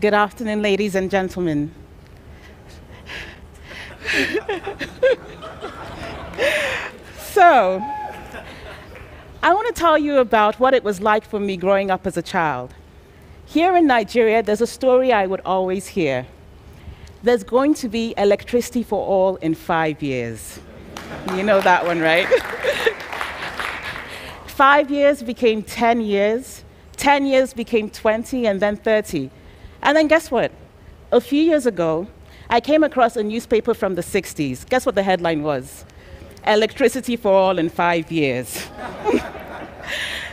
Good afternoon, ladies and gentlemen. So, I want to tell you about what it was like for me growing up as a child. Here in Nigeria, there's a story I would always hear. There's going to be electricity for all in 5 years. You know that one, right? 5 years became 10 years, 10 years became 20, and then 30. And then guess what? A few years ago, I came across a newspaper from the 60s. Guess what the headline was? Electricity for all in 5 years.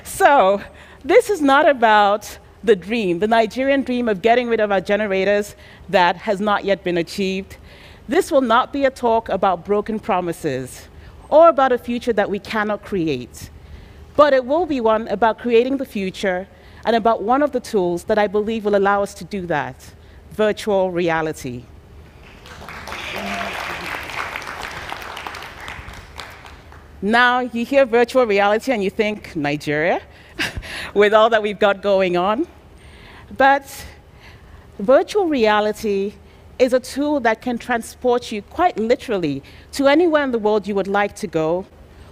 So, this is not about the dream, the Nigerian dream of getting rid of our generators that has not yet been achieved. This will not be a talk about broken promises or about a future that we cannot create. But it will be one about creating the future and about one of the tools that I believe will allow us to do that, virtual reality. Now, you hear virtual reality and you think, Nigeria, with all that we've got going on. But virtual reality is a tool that can transport you quite literally to anywhere in the world you would like to go,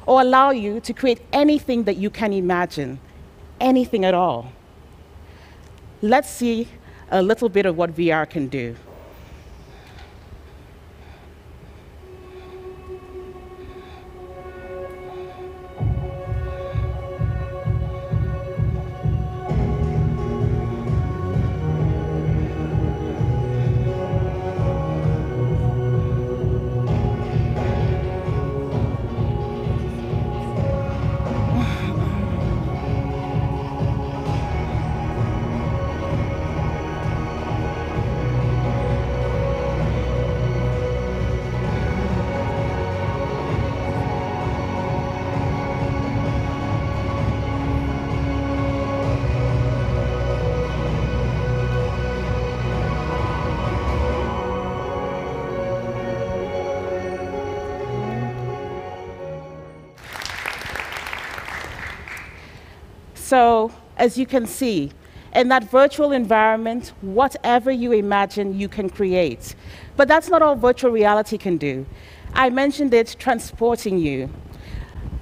or allow you to create anything that you can imagine, anything at all. Let's see a little bit of what VR can do. So, as you can see, in that virtual environment, whatever you imagine, you can create. But that's not all virtual reality can do. I mentioned it transporting you.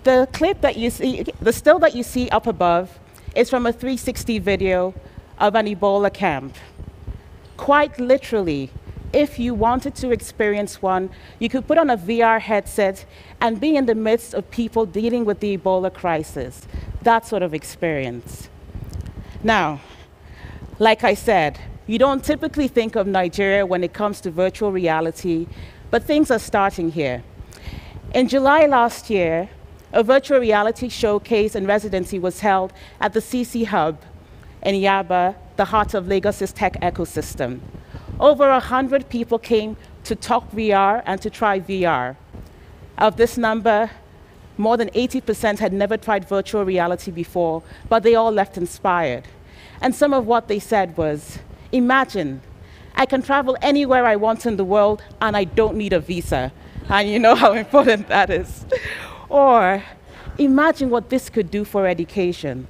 The clip that you see, the still that you see up above, is from a 360 video of an Ebola camp. Quite literally, if you wanted to experience one, you could put on a VR headset and be in the midst of people dealing with the Ebola crisis. That sort of experience. Now, like I said, you don't typically think of Nigeria when it comes to virtual reality, but things are starting here. In July last year, a virtual reality showcase and residency was held at the CC Hub in Yaba, the heart of Lagos's tech ecosystem. Over 100 people came to talk VR and to try VR. Of this number, more than 80% had never tried virtual reality before, but they all left inspired. And some of what they said was, imagine, I can travel anywhere I want in the world and I don't need a visa. And you know how important that is. Or, imagine what this could do for education.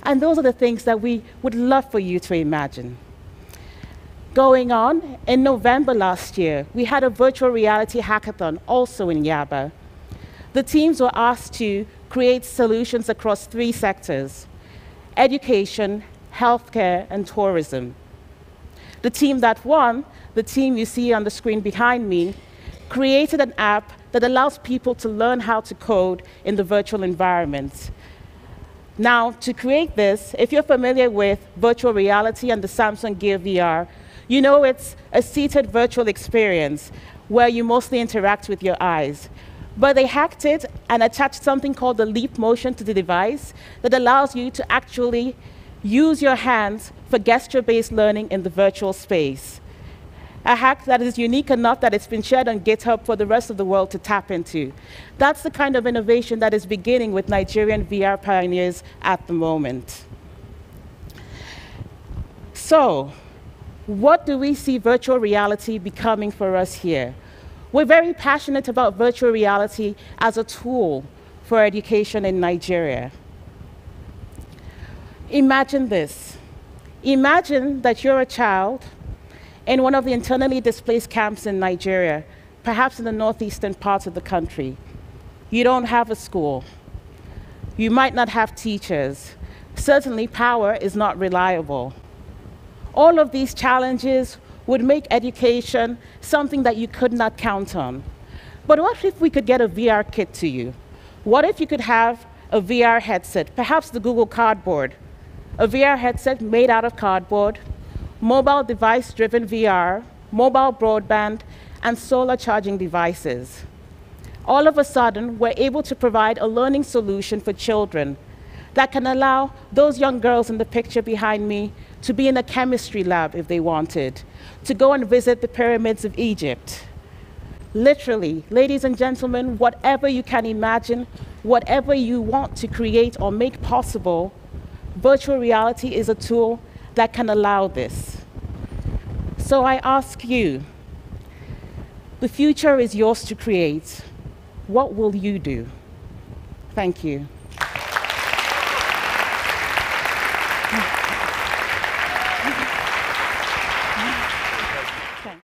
And those are the things that we would love for you to imagine. Going on, in November last year, we had a virtual reality hackathon also in Yaba. The teams were asked to create solutions across 3 sectors: education, healthcare, and tourism. The team that won, the team you see on the screen behind me, created an app that allows people to learn how to code in the virtual environment. Now, to create this, if you're familiar with virtual reality and the Samsung Gear VR, you know it's a seated virtual experience where you mostly interact with your eyes. But they hacked it and attached something called the leap motion to the device that allows you to actually use your hands for gesture-based learning in the virtual space. A hack that is unique enough that it's been shared on GitHub for the rest of the world to tap into. That's the kind of innovation that is beginning with Nigerian VR pioneers at the moment. So, what do we see virtual reality becoming for us here? We're very passionate about virtual reality as a tool for education in Nigeria. Imagine this. Imagine that you're a child in one of the internally displaced camps in Nigeria, perhaps in the northeastern parts of the country. You don't have a school. You might not have teachers. Certainly, power is not reliable. All of these challenges would make education something that you could not count on. But what if we could get a VR kit to you? What if you could have a VR headset, perhaps the Google Cardboard, a VR headset made out of cardboard, mobile device-driven VR, mobile broadband, and solar charging devices. All of a sudden, we're able to provide a learning solution for children that can allow those young girls in the picture behind me to be in a chemistry lab if they wanted, to go and visit the pyramids of Egypt. Literally, ladies and gentlemen, whatever you can imagine, whatever you want to create or make possible, virtual reality is a tool that can allow this. So I ask you, the future is yours to create. What will you do? Thank you.